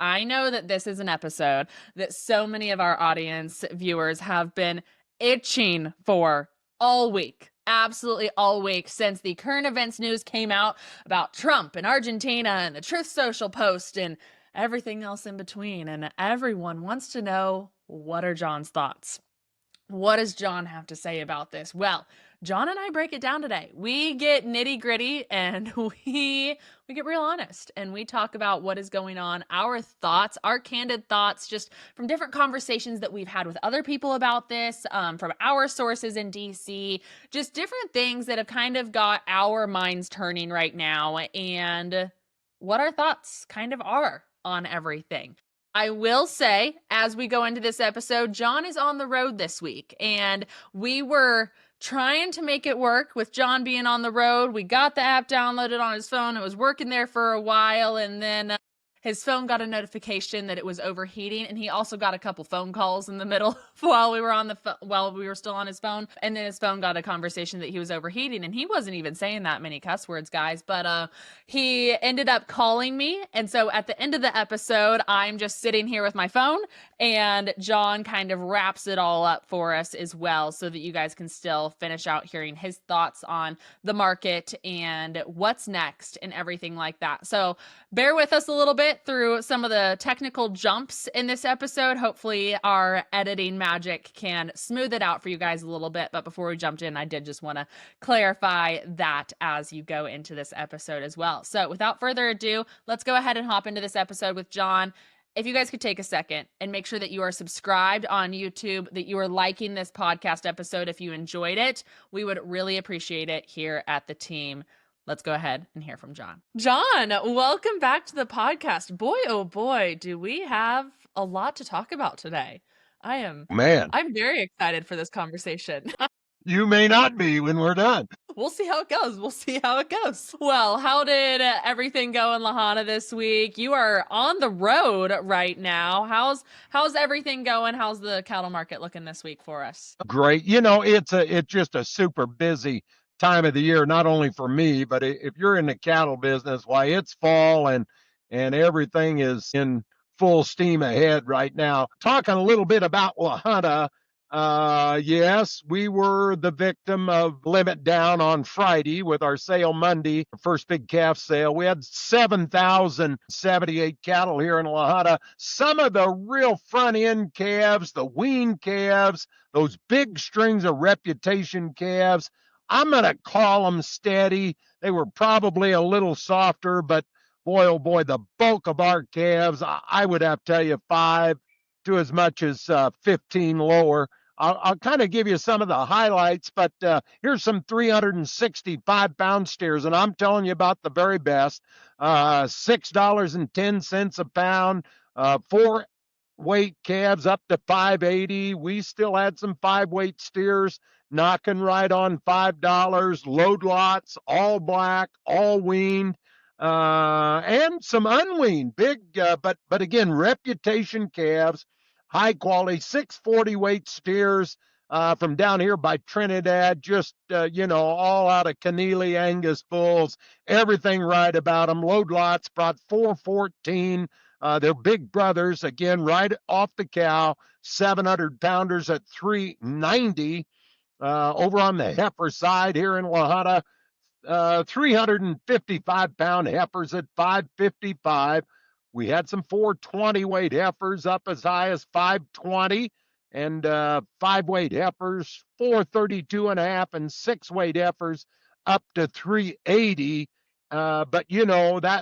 I know that this is an episode that so many of our audience viewers have been itching for all week. Absolutely all week since the current events news came out about Trump and Argentina and the Truth Social post and everything else in between. And everyone wants to know, what are John's thoughts? What does John have to say about this? Well, John and I break it down today. We get nitty gritty and we get real honest and we talk about what is going on, our thoughts, our candid thoughts, just from different conversations that we've had with other people about this, from our sources in DC, just different things that have kind of got our minds turning right now and what our thoughts kind of are on everything. I will say, as we go into this episode, John is on the road this week, and we were trying to make it work with John being on the road. We got the app downloaded on his phone. It was working there for a while, and then his phone got a notification that it was overheating, and he also got a couple phone calls in the middle while we were still on his phone. And then his phone got a conversation that he was overheating, and he wasn't even saying that many cuss words, guys. But he ended up calling me, and so at the end of the episode, I'm just sitting here with my phone, and John kind of wraps it all up for us as well, so that you guys can still finish out hearing his thoughts on the market and what's next and everything like that. So bear with us a little bit through some of the technical jumps in this episode. Hopefully our editing magic can smooth it out for you guys a little bit. But before we jumped in, I did just want to clarify that as you go into this episode as well. So without further ado, let's go ahead and hop into this episode with John. If you guys could take a second and make sure that you are subscribed on YouTube, that you are liking this podcast episode if you enjoyed it, we would really appreciate it here at the team. Let's go ahead and hear from John. John, welcome back to the podcast. Boy, oh boy, do we have a lot to talk about today. I'm very excited for this conversation. You may not be when we're done. We'll see how it goes. Well, how did everything go in Lahana this week? You are on the road right now. How's everything going? How's the cattle market looking this week for us? Great. It's just a super busy time of the year, not only for me, but if you're in the cattle business, why, it's fall and everything is in full steam ahead right now. Talking a little bit about Lahana. Yes, we were the victim of limit down on Friday with our sale Monday, first big calf sale. We had 7,078 cattle here in Lahana. Some of the real front end calves, the wean calves, those big strings of reputation calves, I'm going to call them steady. They were probably a little softer, but boy, oh boy, the bulk of our calves, I would have to tell you 5 to as much as 15 lower. I'll kind of give you some of the highlights, but here's some 365-pound steers, and I'm telling you about the very best. $6.10 a pound, 4-weight calves up to $5.80. We still had some 5-weight steers knocking right on $5. Load lots, all black, all weaned. And some unweaned, big, but again, reputation calves, high quality, 640 weight steers from down here by Trinidad, just, all out of Keneally Angus bulls, everything right about them. Load lots brought 414. They're big brothers, again, right off the cow, 700 pounders at $390. Over on the heifer side here in Lahana, 355-pound heifers at $555. We had some 420-weight heifers up as high as $520, and 5-weight heifers, $432.5, and 6-weight heifers up to $380. But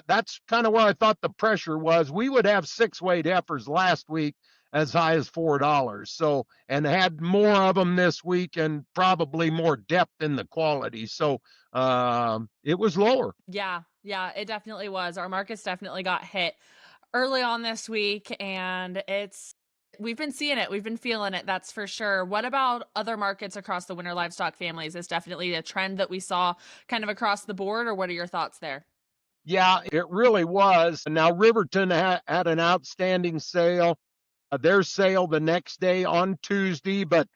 that's kind of where I thought the pressure was. We would have 6-weight heifers last week as high as $4. So, and had more of them this week and probably more depth in the quality. So it was lower. Yeah, it definitely was. Our markets definitely got hit early on this week, and we've been seeing it. We've been feeling it. That's for sure. What about other markets across the winter livestock families? Is definitely a trend that we saw kind of across the board, or what are your thoughts there? Yeah, it really was. Now, Riverton had an outstanding sale. Their sale the next day on Tuesday, but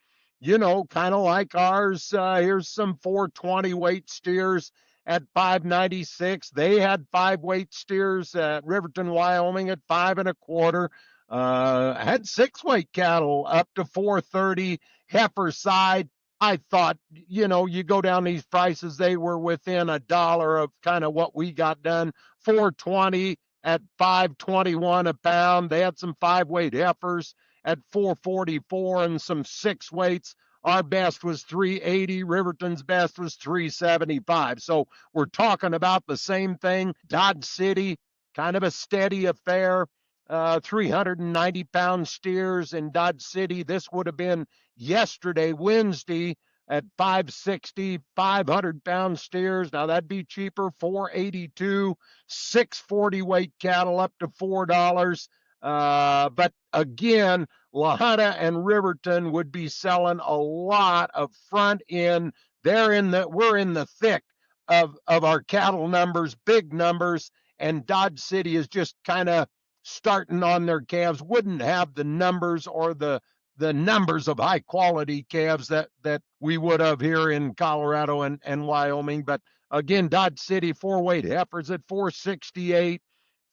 kind of like ours, here's some 420 weight steers at 596. They had 5-weight steers at Riverton, Wyoming at 5.25. Had 6-weight cattle up to 430. Heifer side, I thought, you go down these prices, they were within $1 of kind of what we got done. 420 at 521 a pound. They had some 5-weight heifers at 444 and some 6-weights. Our best was 380. Riverton's best was 375. So we're talking about the same thing. Dodge City, kind of a steady affair. 390-pound steers in Dodge City. This would have been yesterday, Wednesday, at 560. 500-pound steers. Now that'd be cheaper. 482. 640 weight cattle up to $4. But again, La Junta and Riverton would be selling a lot of front end. We're in the thick of our cattle numbers, big numbers, and Dodge City is just kind of starting on their calves. Wouldn't have the numbers or the numbers of high quality calves that we would have here in Colorado and Wyoming. But again, Dodge City 4-weight heifers at 468.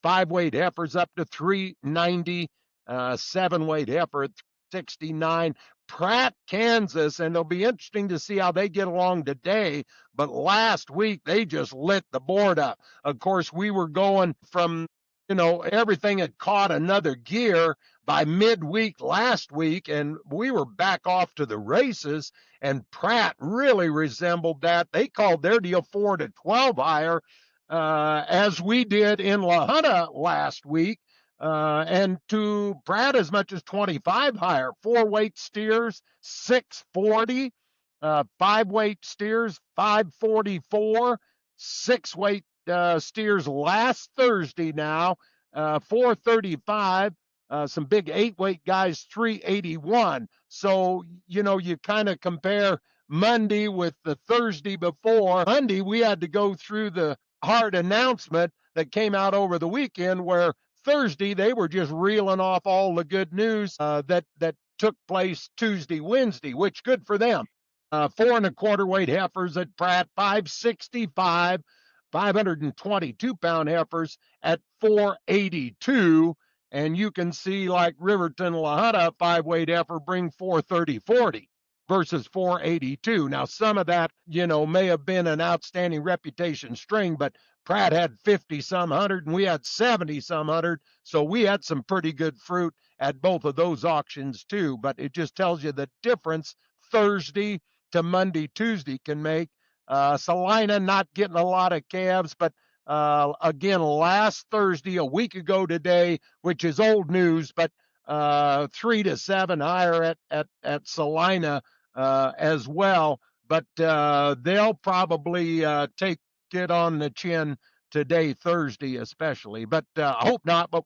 5-weight heifers up to 390, 7-weight heifer at 69. Pratt, Kansas, and it'll be interesting to see how they get along today. But last week, they just lit the board up. Of course, we were going from, everything had caught another gear by midweek last week, and we were back off to the races. And Pratt really resembled that. They called their deal 4 to 12 higher. As we did in La Junta last week, and to Pratt as much as 25 higher. 4-weight steers, 640. 5-weight steers, 544. 6-weight steers last Thursday now, 435. Some big 8-weight guys, 381. So, you kind of compare Monday with the Thursday before. Monday, we had to go through the hard announcement that came out over the weekend, where Thursday they were just reeling off all the good news that took place Tuesday, Wednesday, which good for them. 4.25 weight heifers at Pratt, 565, 522-pound heifers at 482. And you can see like Riverton, La Junta, 5-weight heifer bring 430-40 versus 482. Now, some of that, may have been an outstanding reputation string, but Pratt had 50-some hundred and we had 70-some hundred. So we had some pretty good fruit at both of those auctions too. But it just tells you the difference Thursday to Monday, Tuesday can make. Salina not getting a lot of calves, but again, last Thursday, a week ago today, which is old news, but 3 to 7 higher at Salina as well. But they'll probably take it on the chin today, Thursday especially. But I hope not. But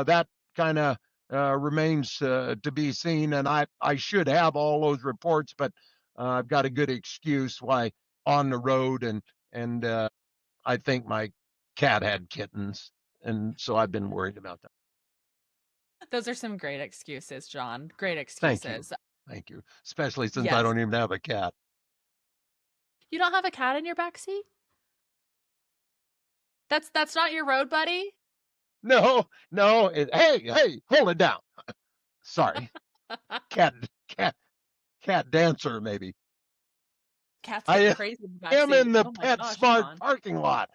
that kind of remains to be seen. And I should have all those reports, but I've got a good excuse why on the road, and I think my cat had kittens, and so I've been worried about that. Those are some great excuses, John. Great Thank you. excuses. Thank you. Especially since I Yes. don't even have a cat. You don't have a cat in your backseat? That's not your road buddy? No. Hey, hold it down. Sorry. Cat dancer, maybe. Cat's I getting crazy in the am backseat. in the Oh my Pet gosh, Smart John. parking lot,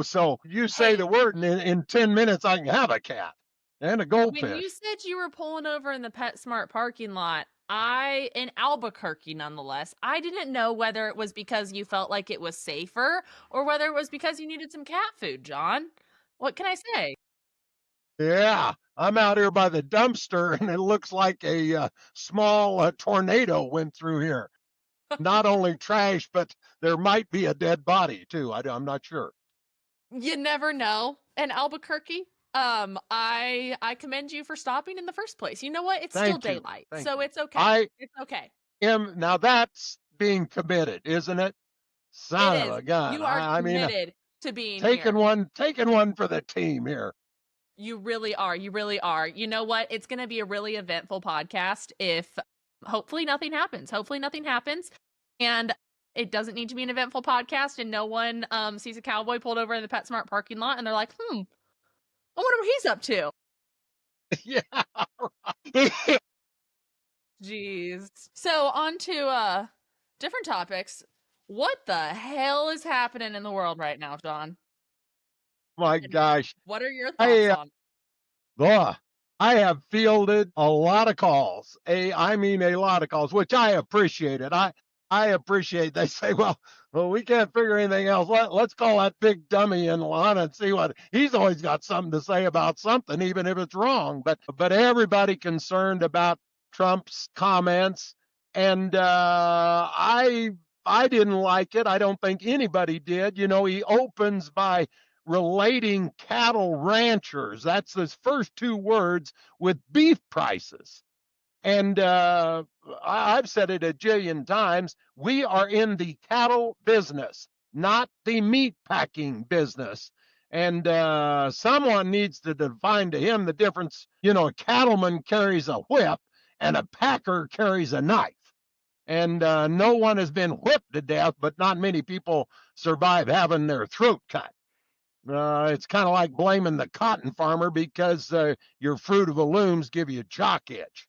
so you say Hey. the word, and in 10 minutes I can have a cat and a When goldfish. you said you were pulling over in the PetSmart parking lot, in Albuquerque nonetheless, I didn't know whether it was because you felt like it was safer or whether it was because you needed some cat food, John. What can I say? Yeah, I'm out here by the dumpster, and it looks like a small tornado went through here. Not only trash, but there might be a dead body too. I'm not sure. You never know. In Albuquerque, I commend you for stopping in the first place. You know what? It's still Thank you. daylight, Thank so you. it's okay. I It's okay. am now. That's being committed, isn't it? Son It of is. a gun. You are I mean, committed to being taking here. one for the team here. You really are. You really are. You know what? It's going to be a really eventful podcast if hopefully nothing happens. Hopefully nothing happens. And It doesn't need to be an eventful podcast, and no one sees a cowboy pulled over in the PetSmart parking lot and they're like, I wonder what he's up to. Yeah. Jeez. So on to different topics. What the hell is happening in the world right now, John? My And gosh. what are your thoughts on? I have fielded a lot of calls. I mean a lot of calls, which I appreciated. I appreciate. They say, well, we can't figure anything else. Let's call that big dummy in line and see what he's always got something to say about something, even if it's wrong. But everybody concerned about Trump's comments, and I didn't like it. I don't think anybody did. You know, he opens by relating cattle ranchers, that's his first two words, with beef prices. And I've said it a jillion times, we are in the cattle business, not the meat packing business. And someone needs to define to him the difference. You know, a cattleman carries a whip and a packer carries a knife. And no one has been whipped to death, but not many people survive having their throat cut. It's kind of like blaming the cotton farmer because your fruit of the looms give you a chalk itch.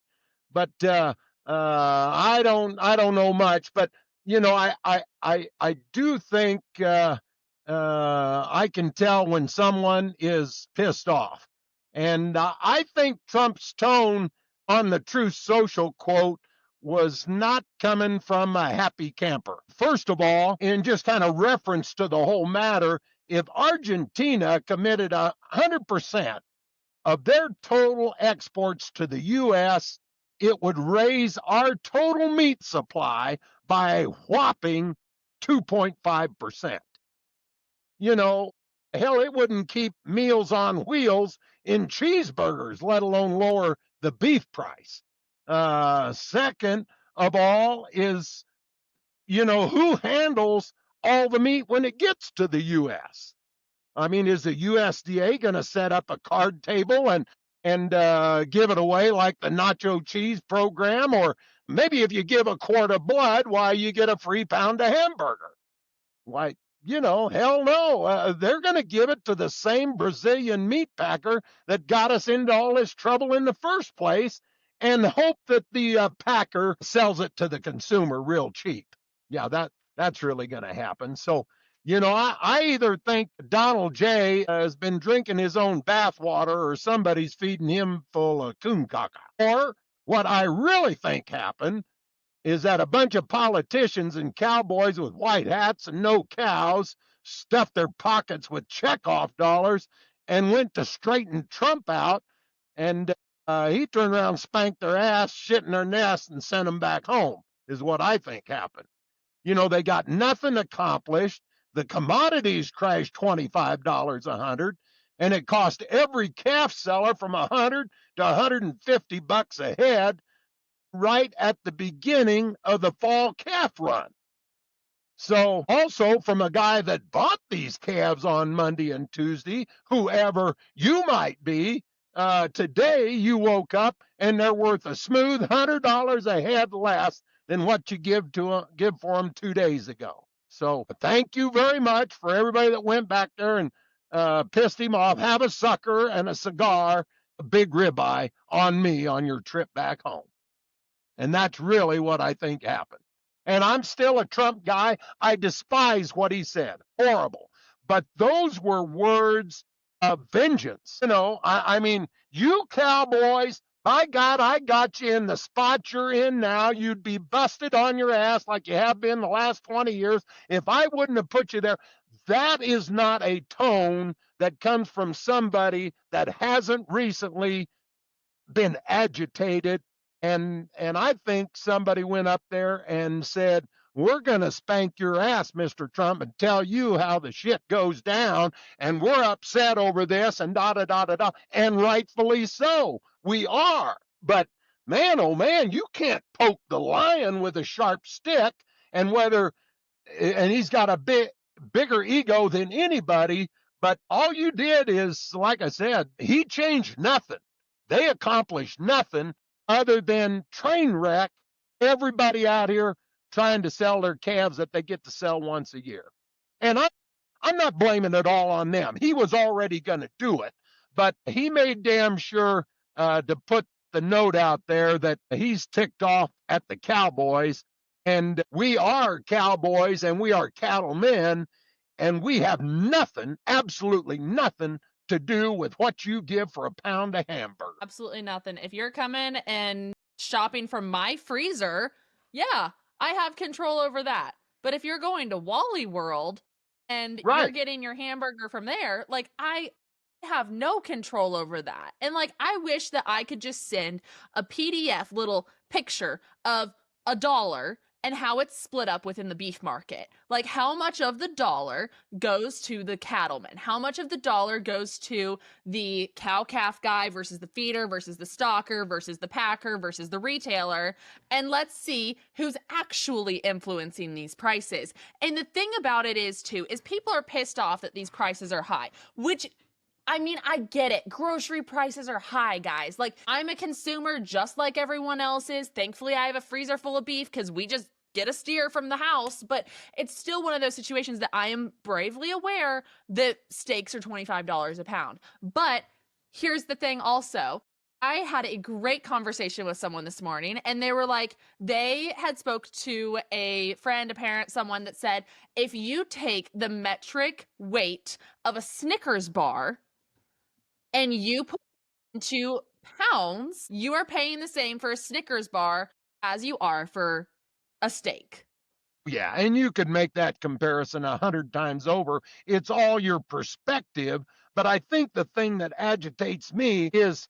But I don't know much. But you know, I do think I can tell when someone is pissed off, and I think Trump's tone on the Truth Social quote was not coming from a happy camper. First of all, in just kind of reference to the whole matter, if Argentina committed 100% of their total exports to the U.S., it would raise our total meat supply by a whopping 2.5%. You know, hell, it wouldn't keep Meals on Wheels in cheeseburgers, let alone lower the beef price. Second of all is, you know, who handles all the meat when it gets to the U.S.? I mean, is the USDA going to set up a card table and give it away like the nacho cheese program? Or maybe if you give a quart of blood, why, you get a free pound of hamburger? Why, you know, hell no. They're going to give it to the same Brazilian meat packer that got us into all this trouble in the first place and hope that the packer sells it to the consumer real cheap. Yeah, that's really going to happen. So, you know, I either think Donald J. has been drinking his own bathwater or somebody's feeding him full of coon caca. Or what I really think happened is that a bunch of politicians and cowboys with white hats and no cows stuffed their pockets with checkoff dollars and went to straighten Trump out, and he turned around, spanked their ass, shit in their nest, and sent them back home, is what I think happened. You know, they got nothing accomplished. The commodities crashed $25 a hundred, and it cost every calf seller from $100 to $150 a head right at the beginning of the fall calf run. So also from a guy that bought these calves on Monday and Tuesday, whoever you might be, today you woke up and they're worth a smooth $100 a head less than what you give for them 2 days ago. So thank you very much for everybody that went back there and pissed him off. Have a sucker and a cigar, a big ribeye on me on your trip back home. And that's really what I think happened. And I'm still a Trump guy. I despise what he said. Horrible. But those were words of vengeance. You know, I mean, you cowboys, by God, I got you in the spot you're in now. You'd be busted on your ass like you have been the last 20 years if I wouldn't have put you there. That is not a tone that comes from somebody that hasn't recently been agitated. And I think somebody went up there and said, we're going to spank your ass, Mr. Trump, and tell you how the shit goes down. And we're upset over this and da da da da da. And rightfully so. We are. But man, oh man, you can't poke the lion with a sharp stick. And he's got a bigger ego than anybody. But all you did is, like I said, he changed nothing. They accomplished nothing other than train wreck everybody out here trying to sell their calves that they get to sell once a year. And I'm not blaming it all on them. He was already going to do it, but he made damn sure to put the note out there that he's ticked off at the cowboys, and we are cowboys and we are cattlemen, and we have nothing, absolutely nothing to do with what you give for a pound of hamburger. Absolutely nothing. If you're coming and shopping from my freezer, yeah, I have control over that. But if you're going to Wally World and you're getting your hamburger from there, like, I have no control over that. And like, I wish that I could just send a PDF little picture of $1 and how it's split up within the beef market. Like, how much of the dollar goes to the cattleman? How much of the dollar goes to the cow-calf guy versus the feeder versus the stalker versus the packer versus the retailer? And let's see who's actually influencing these prices. And the thing about it is, too, is people are pissed off that these prices are high, which, I mean, I get it. Grocery prices are high, guys. Like, I'm a consumer just like everyone else is. Thankfully, I have a freezer full of beef because we just get a steer from the house. But it's still one of those situations that I am bravely aware that steaks are $25 a pound. But here's the thing also. I had a great conversation with someone this morning, and they were like, they had spoke to a friend, a parent, someone that said, if you take the metric weight of a Snickers bar and you put it into pounds, you are paying the same for a Snickers bar as you are for a steak. Yeah, and you could make that comparison 100 times over. It's all your perspective. But I think the thing that agitates me is,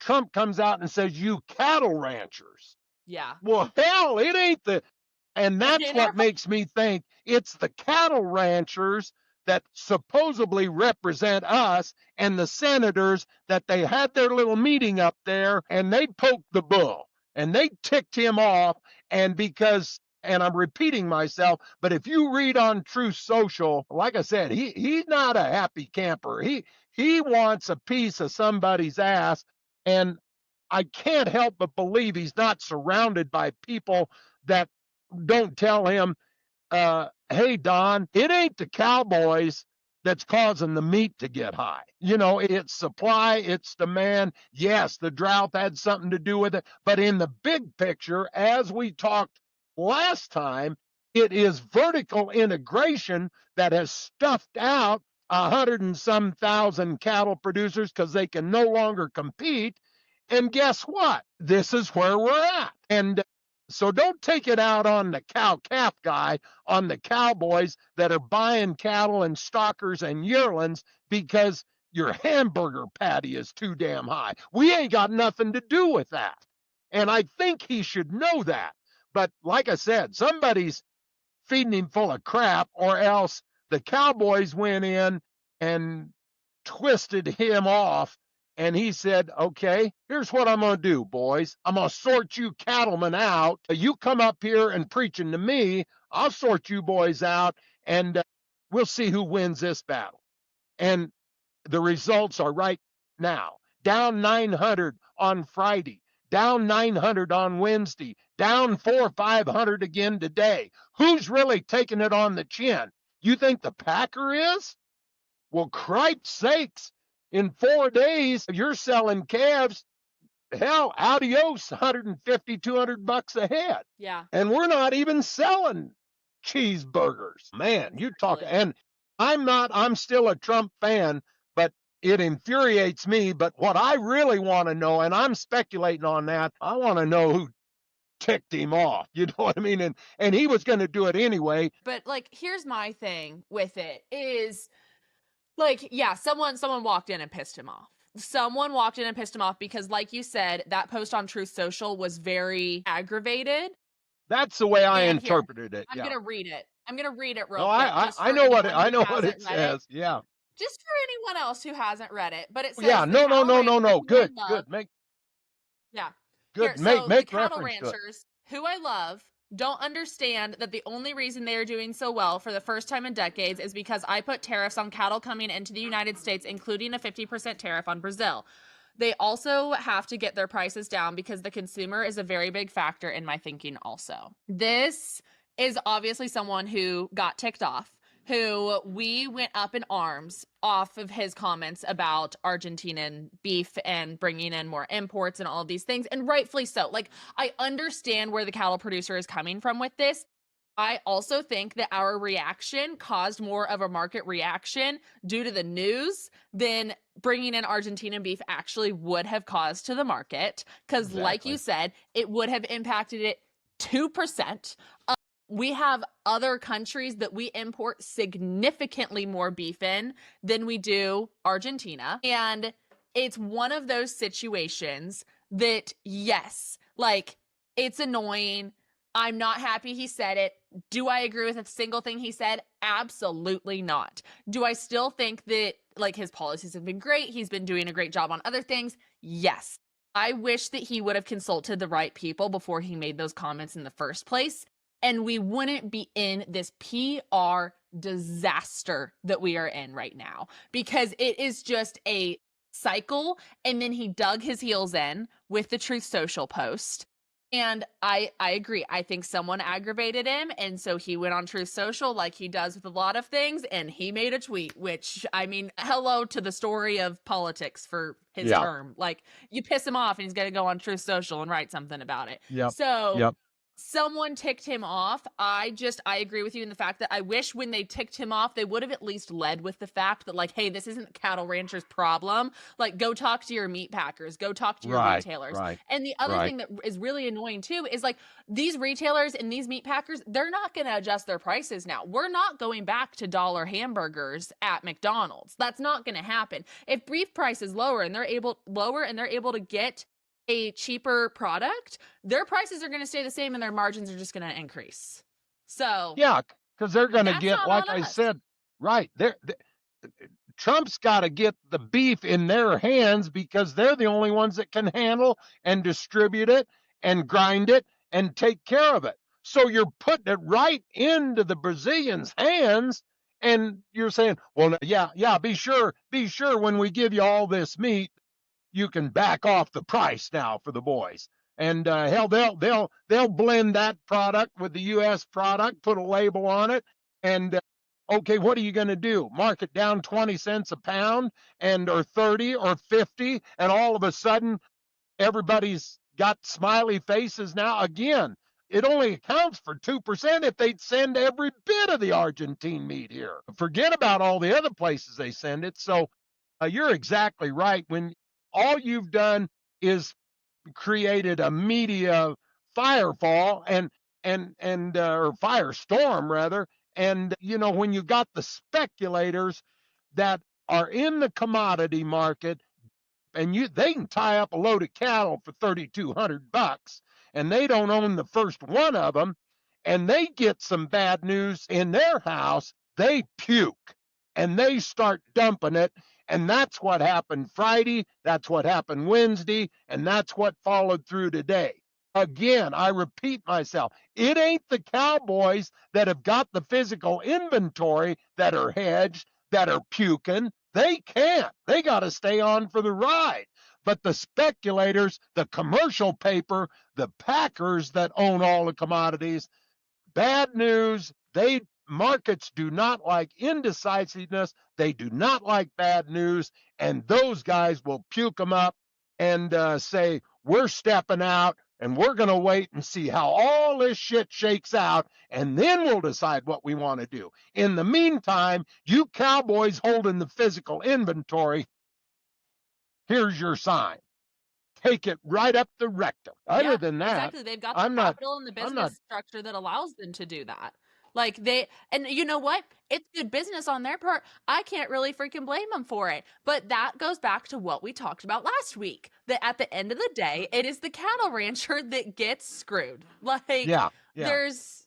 Trump comes out and says, you cattle ranchers. Yeah. Well, hell, it ain't and that's what makes me think it's the cattle ranchers that supposedly represent us, and the senators that they had their little meeting up there and they poked the bull and they ticked him off. And I'm repeating myself, but if you read on Truth Social, like I said, he's not a happy camper. He wants a piece of somebody's ass, and I can't help but believe he's not surrounded by people that don't tell him, hey, Don, it ain't the cowboys that's causing the meat to get high. It's supply, it's demand. Yes, the drought had something to do with it. But in the big picture, as we talked last time, it is vertical integration that has stuffed out 100 and some thousand cattle producers because they can no longer compete. And guess what? This is where we're at. And so don't take it out on the cow-calf guy, on the cowboys that are buying cattle and stockers and yearlings because your hamburger patty is too damn high. We ain't got nothing to do with that. And I think he should know that. But like I said, somebody's feeding him full of crap, or else the cowboys went in and twisted him off. And he said, okay, here's what I'm going to do, boys. I'm going to sort you cattlemen out. You come up here and preaching to me. I'll sort you boys out, and we'll see who wins this battle. And the results are right now. Down 900 on Friday. Down 900 on Wednesday. Down 400 or 500 again today. Who's really taking it on the chin? You think the Packer is? Well, Christ's sakes. In 4 days, you're selling calves, hell, adios, 150, $200 a head. Yeah. And we're not even selling cheeseburgers. Man, you talk, and I'm still a Trump fan, but it infuriates me. But what I really want to know, and I'm speculating on that, I want to know who ticked him off. You know what I mean? And he was going to do it anyway. But like, here's my thing with it is, like, yeah, someone walked in and pissed him off. Someone walked in and pissed him off because, like you said, that post on Truth Social was very aggravated. That's the way I interpreted it. I'm gonna read it. I'm gonna read it real quick. I know what it says. Yeah. Just for anyone else who hasn't read it, but it says, yeah, no. Good. Make cattle ranchers who I love don't understand that the only reason they are doing so well for the first time in decades is because I put tariffs on cattle coming into the United States, including a 50% tariff on Brazil. They also have to get their prices down because the consumer is a very big factor in my thinking also. This is obviously someone who got ticked off, who we went up in arms off of his comments about Argentinian beef and bringing in more imports and all of these things, and rightfully so. Like, I understand where the cattle producer is coming from with this. I also think that our reaction caused more of a market reaction due to the news than bringing in Argentinian beef actually would have caused to the market. Because, like you said, it would have impacted it 2%. We have other countries that we import significantly more beef in than we do Argentina. And it's one of those situations that, yes, like, it's annoying. I'm not happy he said it. Do I agree with a single thing he said? Absolutely not. Do I still think that, like, his policies have been great? He's been doing a great job on other things? Yes. I wish that he would have consulted the right people before he made those comments in the first place, and we wouldn't be in this PR disaster that we are in right now, because it is just a cycle. And then he dug his heels in with the Truth Social post. And I agree. I think someone aggravated him, and so he went on Truth Social like he does with a lot of things, and he made a tweet, which, I mean, hello to the story of politics for his term. Like, you piss him off and he's going to go on Truth Social and write something about it. So someone ticked him off. I agree with you in the fact that I wish when they ticked him off, they would have at least led with the fact that, like, hey, this isn't cattle ranchers' problem. Like, go talk to your meat packers, go talk to your retailers. And the other thing that is really annoying too is, like, these retailers and these meat packers, they're not going to adjust their prices now. We're not going back to dollar hamburgers at McDonald's. That's not going to happen. If beef price is lower and they're able to get a cheaper product, their prices are going to stay the same and their margins are just going to increase. So yeah, because they're going to get, like I said, Trump's got to get the beef in their hands because they're the only ones that can handle and distribute it and grind it and take care of it. So you're putting it right into the Brazilians' hands, and you're saying, well, yeah, be sure when we give you all this meat, you can back off the price now for the boys. And hell, they'll blend that product with the U.S. product, put a label on it, and okay, what are you going to do? Mark it down 20 cents a pound, or 30 or 50, and all of a sudden everybody's got smiley faces now. Again, it only accounts for 2% if they'd send every bit of the Argentine meat here. Forget about all the other places they send it. So you're exactly right. When all you've done is created a media firefall or firestorm rather. And when you got the speculators that are in the commodity market, and they can tie up a load of cattle for $3,200, and they don't own the first one of them, and they get some bad news in their house, they puke and they start dumping it. And that's what happened Friday, that's what happened Wednesday, and that's what followed through today. Again, I repeat myself, it ain't the cowboys that have got the physical inventory that are hedged, that are puking. They can't. They got to stay on for the ride. But the speculators, the commercial paper, the packers that own all the commodities, bad news. Markets do not like indecisiveness. They do not like bad news. And those guys will puke them up and say, we're stepping out and we're going to wait and see how all this shit shakes out. And then we'll decide what we want to do. In the meantime, you cowboys holding the physical inventory, here's your sign. Take it right up the rectum. Other than that, exactly. They've got the capital and the business structure that allows them to do that. Like, and you know what? It's good business on their part. I can't really freaking blame them for it. But that goes back to what we talked about last week, that at the end of the day, it is the cattle rancher that gets screwed. Like, there's.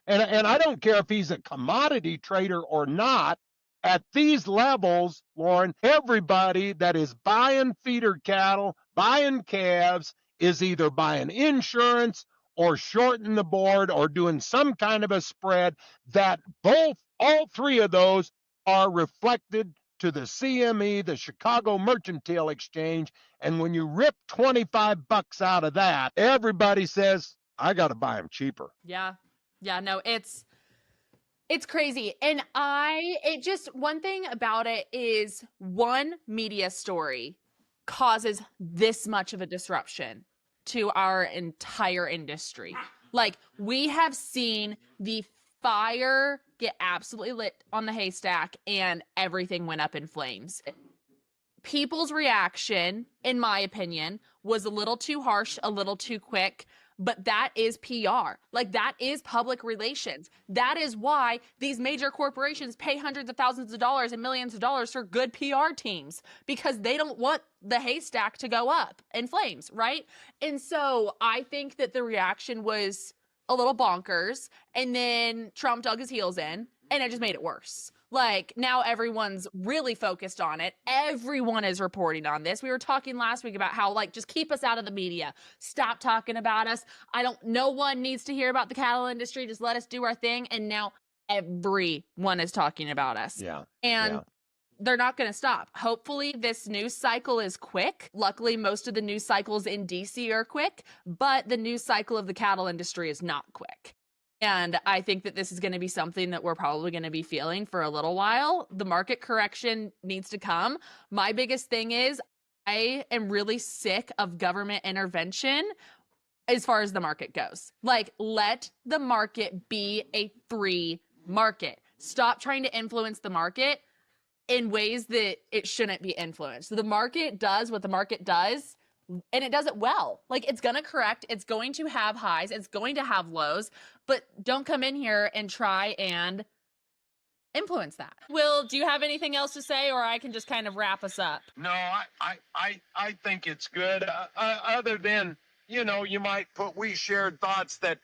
And I don't care if he's a commodity trader or not. At these levels, Lauren, everybody that is buying feeder cattle, buying calves, is either buying insurance or shorting the board or doing some kind of a spread that all three of those are reflected to the CME, the Chicago Mercantile Exchange, and when you rip $25 out of that, everybody says, I got to buy them cheaper. Yeah. Yeah, no, it's crazy. And one thing about it is one media story causes this much of a disruption to our entire industry. Like, we have seen the fire get absolutely lit on the haystack and everything went up in flames. People's reaction, in my opinion, was a little too harsh, a little too quick. But that is PR. Like, that is public relations. That is why these major corporations pay hundreds of thousands of dollars and millions of dollars for good PR teams, because they don't want the haystack to go up in flames, right? And so I think that the reaction was a little bonkers, and then Trump dug his heels in, and it just made it worse. Like, now everyone's really focused on it. Everyone is reporting on this. We were talking last week about how, like, just keep us out of the media. Stop talking about us. No one needs to hear about the cattle industry. Just let us do our thing. And now everyone is talking about us. Yeah. And they're not going to stop. Hopefully this news cycle is quick. Luckily, most of the news cycles in DC are quick, but the news cycle of the cattle industry is not quick. And I think that this is going to be something that we're probably going to be feeling for a little while. The market correction needs to come. My biggest thing is I am really sick of government intervention as far as the market goes. Like, let the market be a free market. Stop trying to influence the market in ways that it shouldn't be influenced. So the market does what the market does, and it does it well. Like, it's going to correct. It's going to have highs. It's going to have lows, but don't come in here and try and influence that. Will, do you have anything else to say, or I can just kind of wrap us up? No, I think it's good. Other than, you might put, we shared thoughts that,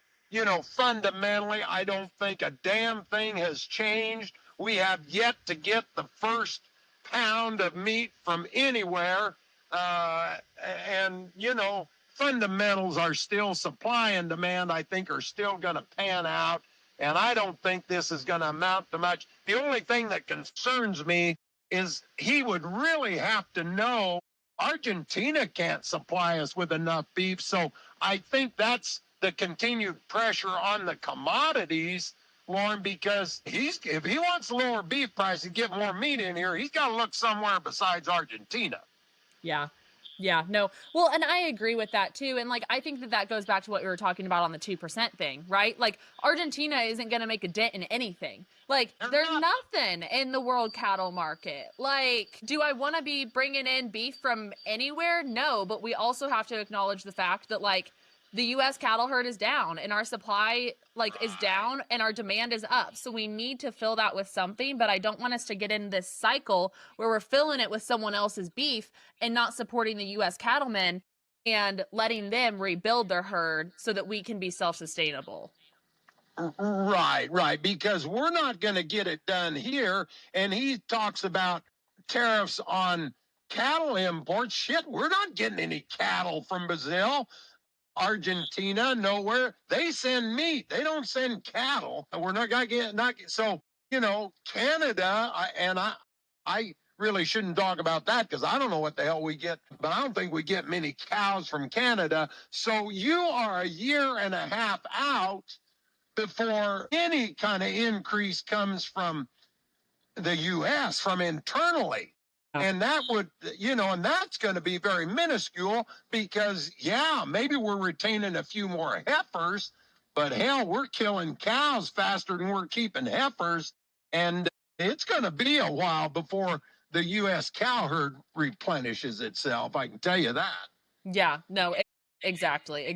fundamentally, I don't think a damn thing has changed. We have yet to get the first pound of meat from anywhere. And, fundamentals are still, supply and demand, I think, are still going to pan out. And I don't think this is going to amount to much. The only thing that concerns me is he would really have to know Argentina can't supply us with enough beef. So I think that's the continued pressure on the commodities, Lauren, because if he wants lower beef prices and get more meat in here, he's got to look somewhere besides Argentina. Yeah. Yeah, no. Well, and I agree with that too. And like, I think that goes back to what we were talking about on the 2% thing, right? Like, Argentina isn't going to make a dent in anything. Like, there's nothing in the world cattle market. Like, do I want to be bringing in beef from anywhere? No, but we also have to acknowledge the fact that, like, the U.S. cattle herd is down and our supply, like, is down and our demand is up. So we need to fill that with something, but I don't want us to get in this cycle where we're filling it with someone else's beef and not supporting the U.S. cattlemen and letting them rebuild their herd so that we can be self-sustainable. Right, because we're not going to get it done here. And he talks about tariffs on cattle imports. Shit, we're not getting any cattle from Brazil. Argentina, nowhere. They send meat. They don't send cattle. We're not gonna get so, Canada, I really shouldn't talk about that because I don't know what the hell we get, but I don't think we get many cows from Canada. So you are a year and a half out before any kind of increase comes from the U.S., from internally. And that would, and that's going to be very minuscule because, maybe we're retaining a few more heifers, but hell, we're killing cows faster than we're keeping heifers. And it's going to be a while before the U.S. cow herd replenishes itself. I can tell you that. Yeah, no, exactly.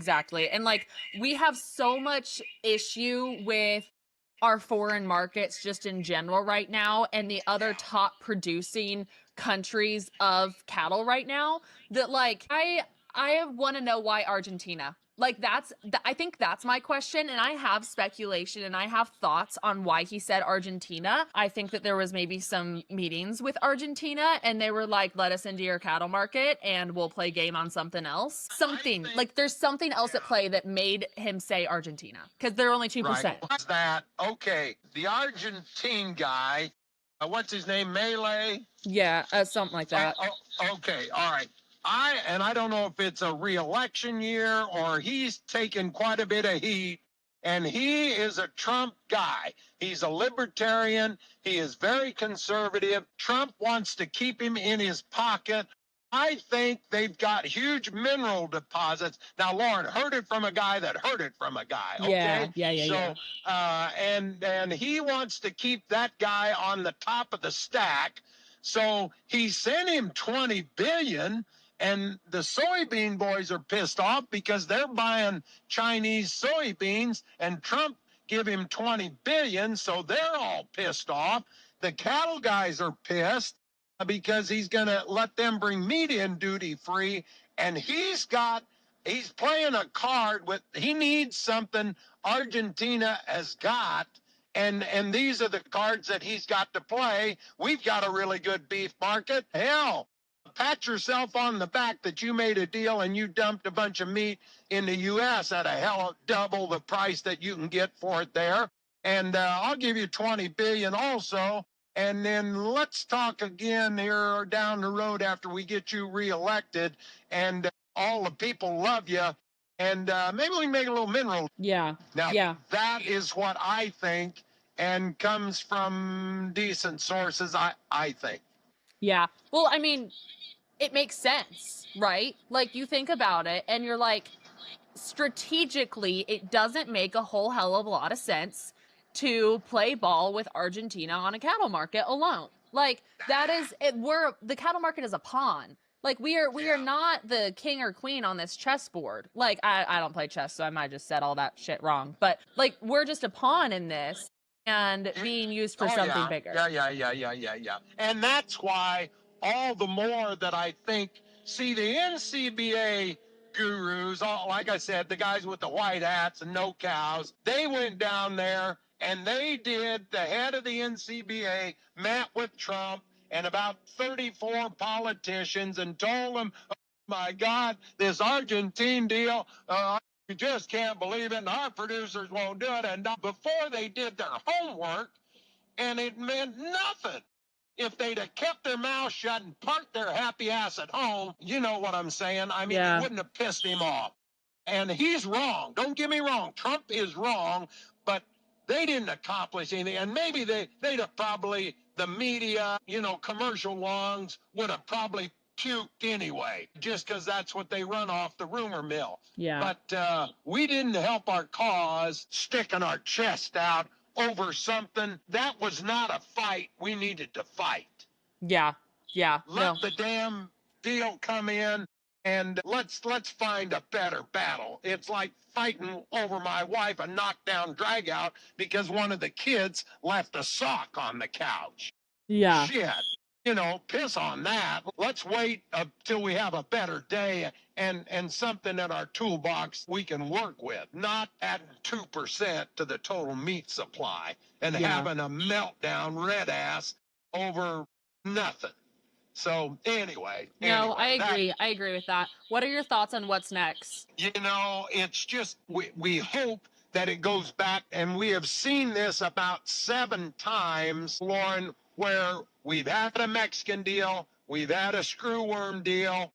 And like, we have so much issue with our foreign markets just in general right now, and the other top producing countries of cattle right now, that like, I want to know why Argentina. Like, I think that's my question, and I have speculation and I have thoughts on why he said Argentina. I think that there was maybe some meetings with Argentina and they were like, let us into your cattle market and we'll play game on something else. Like, there's something else at play that made him say Argentina, because they're only 2%. Right. What's that? Okay, the Argentine guy what's his name, Melee? Yeah, something like that. Okay, all right. I don't know if it's a re-election year or he's taken quite a bit of heat, and he is a Trump guy. He's a libertarian. He is very conservative. Trump wants to keep him in his pocket. I think they've got huge mineral deposits. Now, Lauren, heard it from a guy that heard it from a guy. Okay, Yeah. and he wants to keep that guy on the top of the stack. So he sent him 20 billion, and the soybean boys are pissed off because they're buying Chinese soybeans, and Trump give him 20 billion, so they're all pissed off. The cattle guys are pissed because he's going to let them bring meat in duty free, and he's playing a card with, he needs something Argentina has got. And these are the cards that he's got to play. We've got a really good beef market. Hell, pat yourself on the back that you made a deal and you dumped a bunch of meat in the U.S. at a hell of double the price that you can get for it there. And I'll give you 20 billion also. And then let's talk again here down the road after we get you reelected and all the people love you. And maybe we can make a little mineral. Yeah. Now, Yeah. that is what I think, and comes from decent sources, I think. Yeah. Well, I mean, it makes sense, right? Like, you think about it and you're like, strategically, it doesn't make a whole hell of a lot of sense to play ball with Argentina on a cattle market alone. Like, that is it. The cattle market is a pawn. Like, we are not the king or queen on this chessboard. Like, I don't play chess, so I might just said all that shit wrong. But like, we're just a pawn in this and being used for something bigger. Yeah. And that's why all the more that I think, see, the NCBA gurus, all, like I said, the guys with the white hats and no cows, they went down there and they did, the head of the NCBA met with Trump and about 34 politicians and told them, oh my God, this Argentine deal, you just can't believe it, and our producers won't do it. And before they did their homework, and it meant nothing. If they'd have kept their mouth shut and parked their happy ass at home, you know what I'm saying? I mean, It wouldn't have pissed him off. And he's wrong. Don't get me wrong. Trump is wrong, but they didn't accomplish anything. And maybe they'd have probably, the media, commercial lungs would have probably puked anyway, just because that's what they run off the rumor mill. Yeah. But we didn't help our cause sticking our chest out over something that was not a fight we needed to fight. Yeah. Let the damn deal come in, and let's find a better battle. It's like fighting over my wife a knockdown drag out because one of the kids left a sock on the couch. Yeah. Shit. Piss on that. Let's wait till we have a better day and something in our toolbox we can work with, not adding 2% to the total meat supply and having a meltdown red ass over nothing. So anyway. I agree with that. What are your thoughts on what's next? It's just we hope that it goes back, and we have seen this about 7 times, Lauren, where we've had a Mexican deal, we've had a screwworm deal,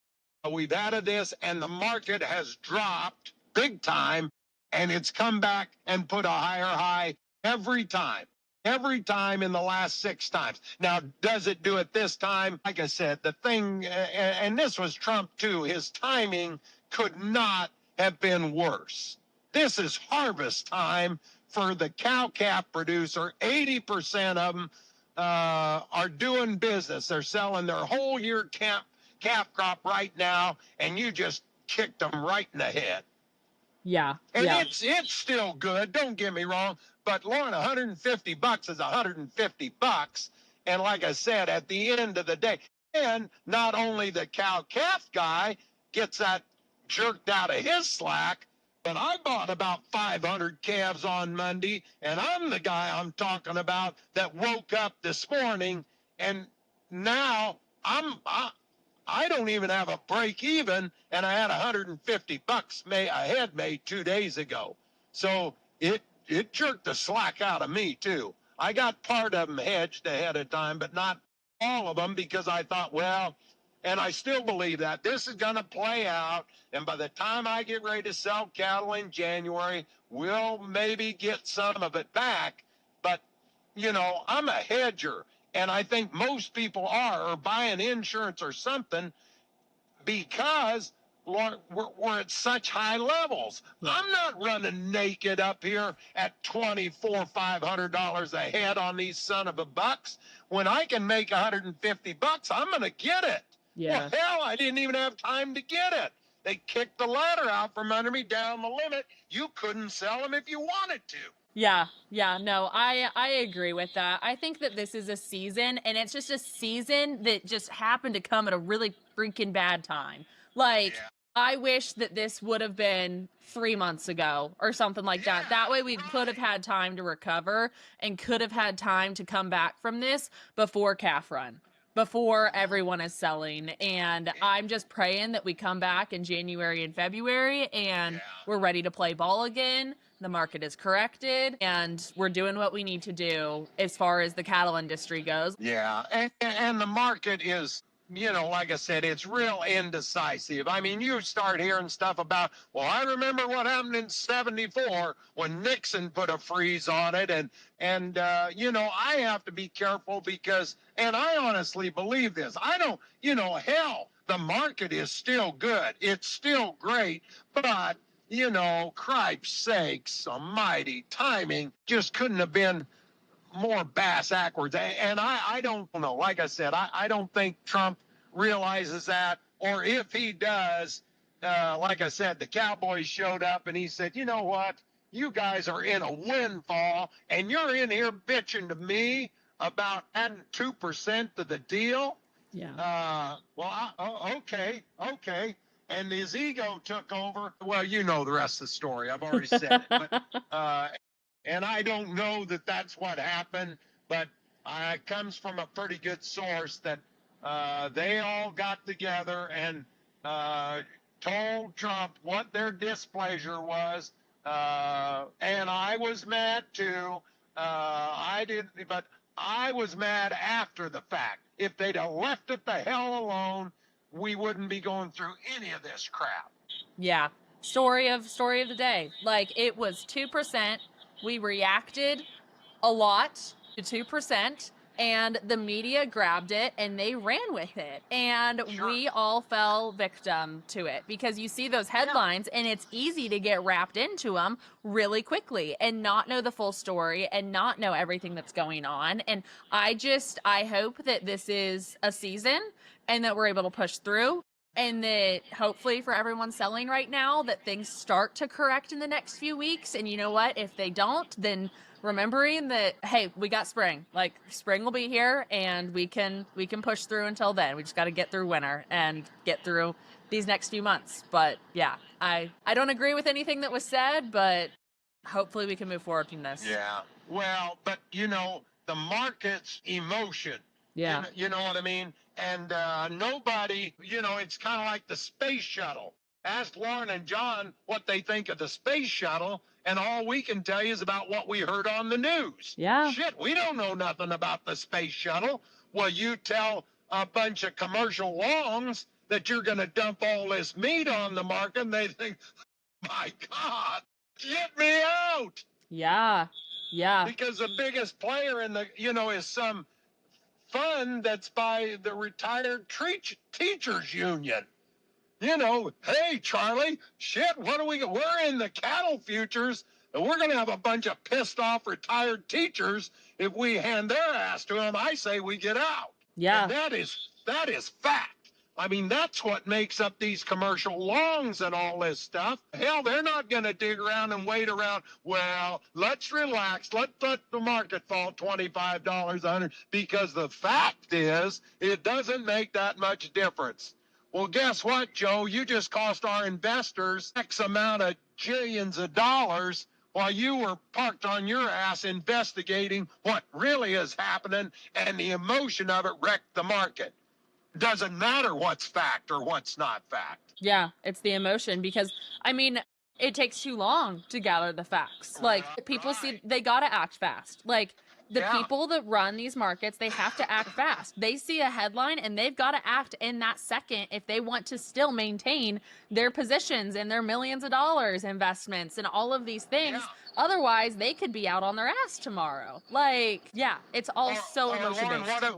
we've had this, and the market has dropped big time, and it's come back and put a higher high every time. Every time in the last 6 times. Now, does it do it this time? Like I said, the thing, and this was Trump too, his timing could not have been worse. This is harvest time for the cow-calf producer. 80% of them are doing business. They're selling their whole year calf crop right now, and you just kicked them right in the head. Yeah. And it's still good, don't get me wrong, but Lauren, $150 is $150. And like I said, at the end of the day, and not only the cow-calf guy gets that jerked out of his slack, but I bought about 500 calves on Monday, and I'm the guy I'm talking about that woke up this morning, and now I don't even have a break even, and I had $150 ahead made 2 days ago. So it jerked the slack out of me too. I got part of them hedged ahead of time, but not all of them, because I thought, well, and I still believe that this is going to play out. And by the time I get ready to sell cattle in January, we'll maybe get some of it back. But, I'm a hedger. And I think most people are, or buying insurance or something, because we're at such high levels. Yeah. I'm not running naked up here at $2,400-$500 a head on these son of a bucks. When I can make $150, I'm going to get it. Yeah. Well, hell, I didn't even have time to get it. They kicked the ladder out from under me down the limit. You couldn't sell them if you wanted to. Yeah, no, I agree with that. I think that this is a season, and it's just a season that just happened to come at a really freaking bad time. Like, yeah. I wish that this would have been 3 months ago or something like that. That way we could have had time to recover and could have had time to come back from this before calf run, before everyone is selling. And I'm just praying that we come back in January and February and we're ready to play ball again. The market is corrected and we're doing what we need to do as far as the cattle industry goes. Yeah. And the market is, like I said, it's real indecisive. I mean, you start hearing stuff about, well, I remember what happened in 74 when Nixon put a freeze on it. And I have to be careful because, and I honestly believe this, I don't, hell, the market is still good. It's still great, but Christ's sakes almighty, timing just couldn't have been more bass backwards. And I don't know. Like I said, I don't think Trump realizes that. Or if he does, like I said, the Cowboys showed up and he said, you know what? You guys are in a windfall and you're in here bitching to me about adding 2% to the deal. Yeah. Okay. And his ego took over. Well, you know the rest of the story. I've already said it. But, and I don't know that that's what happened, but it comes from a pretty good source that they all got together and told Trump what their displeasure was. And I was mad too. But I was mad after the fact. If they'd have left it the hell alone, we wouldn't be going through any of this crap. Yeah. Story of the day. Like, it was 2%. We reacted a lot to 2%, and the media grabbed it and they ran with it. And we all fell victim to it because you see those headlines and it's easy to get wrapped into them really quickly and not know the full story and not know everything that's going on. And I hope that this is a season and that we're able to push through. And that hopefully for everyone selling right now that things start to correct in the next few weeks. And you know what? If they don't, then remembering that, hey, we got spring. Like, spring will be here and we can push through until then. We just got to get through winter and get through these next few months. But yeah, I don't agree with anything that was said, but hopefully we can move forward from this. Yeah. Well, but the market's emotion. Yeah. You know what I mean? And nobody, it's kind of like the space shuttle. Ask Lauren and John what they think of the space shuttle, and all we can tell you is about what we heard on the news. Yeah. Shit, we don't know nothing about the space shuttle. Well, you tell a bunch of commercial longs that you're going to dump all this meat on the market, and they think, my God, get me out. Yeah. Because the biggest player in the, is some fund that's by the retired teachers union. Hey, Charlie, shit, we're in the cattle futures, and we're going to have a bunch of pissed off retired teachers. If we hand their ass to them, I say we get out. Yeah. And that is fact. I mean, that's what makes up these commercial longs and all this stuff. Hell, they're not going to dig around and wait around. Well, let's relax. Let the market fall $25, $100, because the fact is it doesn't make that much difference. Well, guess what, Joe? You just cost our investors X amount of jillions of dollars while you were parked on your ass investigating what really is happening, and the emotion of it wrecked the market. Doesn't matter what's fact or what's not fact. Yeah, it's the emotion because, I mean, it takes too long to gather the facts. Like, people see, they got to act fast. Like, The people that run these markets, they have to act fast. They see a headline and they've got to act in that second if they want to still maintain their positions and their millions of dollars investments and all of these things. Yeah. Otherwise, they could be out on their ass tomorrow. Like, yeah, it's all so emotion-based.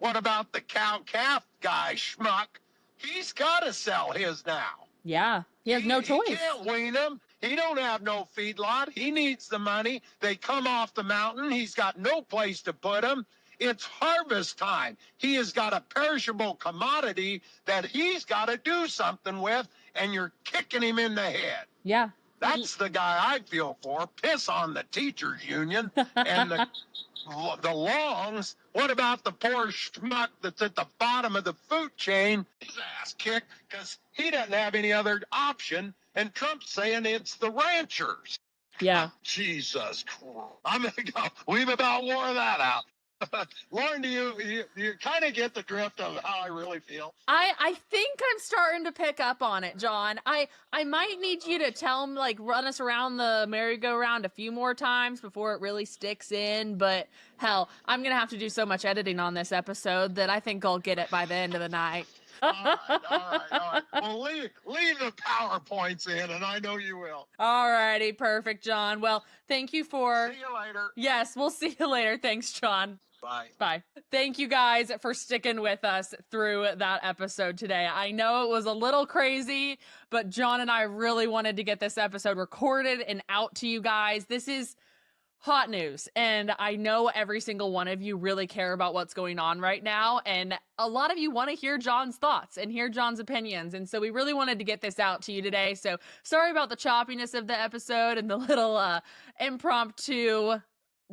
What about the cow-calf guy, schmuck? He's got to sell his now. Yeah, he has no choice. He can't wean them. He don't have no feedlot. He needs the money. They come off the mountain. He's got no place to put them. It's harvest time. He has got a perishable commodity that he's got to do something with, and you're kicking him in the head. Yeah. That's the guy I feel for. Piss on the teachers union and the longs. What about the poor schmuck that's at the bottom of the food chain? His ass kicked because he doesn't have any other option. And Trump's saying it's the ranchers. Yeah. Jesus Christ. We've about wore that out. Lauren, do you kind of get the drift of how I really feel? I think I'm starting to pick up on it, John. I might need you to tell him, like, run us around the merry-go-round a few more times before it really sticks in. But hell, I'm going to have to do so much editing on this episode that I think I'll get it by the end of the night. All right. Well, leave the PowerPoints in, and I know you will. All righty, perfect, John. Well, thank you for... See you later. Yes, we'll see you later. Thanks, John. Bye. Thank you guys for sticking with us through that episode today. I know it was a little crazy, but John and I really wanted to get this episode recorded and out to you guys. This is hot news, and I know every single one of you really care about what's going on right now, and a lot of you want to hear John's thoughts and hear John's opinions, and so we really wanted to get this out to you today. So sorry about the choppiness of the episode and the little impromptu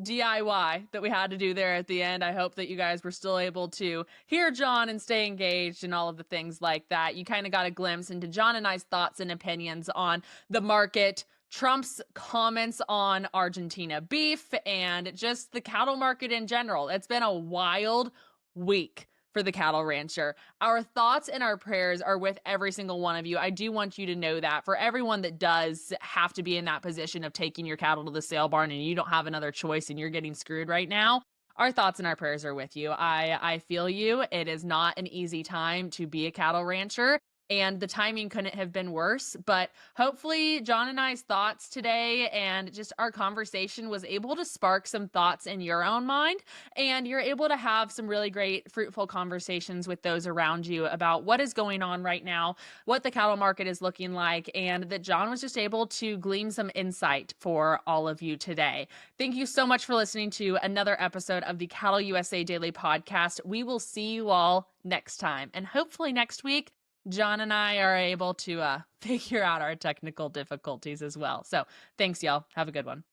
DIY that we had to do there at the end. I hope that you guys were still able to hear John and stay engaged and all of the things like that. You kind of got a glimpse into John and I's thoughts and opinions on the market, Trump's comments on Argentina beef, and just the cattle market in general. It's been a wild week for the cattle rancher. Our thoughts and our prayers are with every single one of you. I do want you to know that for everyone that does have to be in that position of taking your cattle to the sale barn and you don't have another choice and you're getting screwed right now, our thoughts and our prayers are with you. I feel you. It is not an easy time to be a cattle rancher, and the timing couldn't have been worse. But hopefully John and I's thoughts today and just our conversation was able to spark some thoughts in your own mind, and you're able to have some really great, fruitful conversations with those around you about what is going on right now, what the cattle market is looking like, and that John was just able to glean some insight for all of you today. Thank you so much for listening to another episode of the CattleUSA Daily Podcast. We will see you all next time, and hopefully next week, John and I are able to figure out our technical difficulties as well. So thanks, y'all. Have a good one.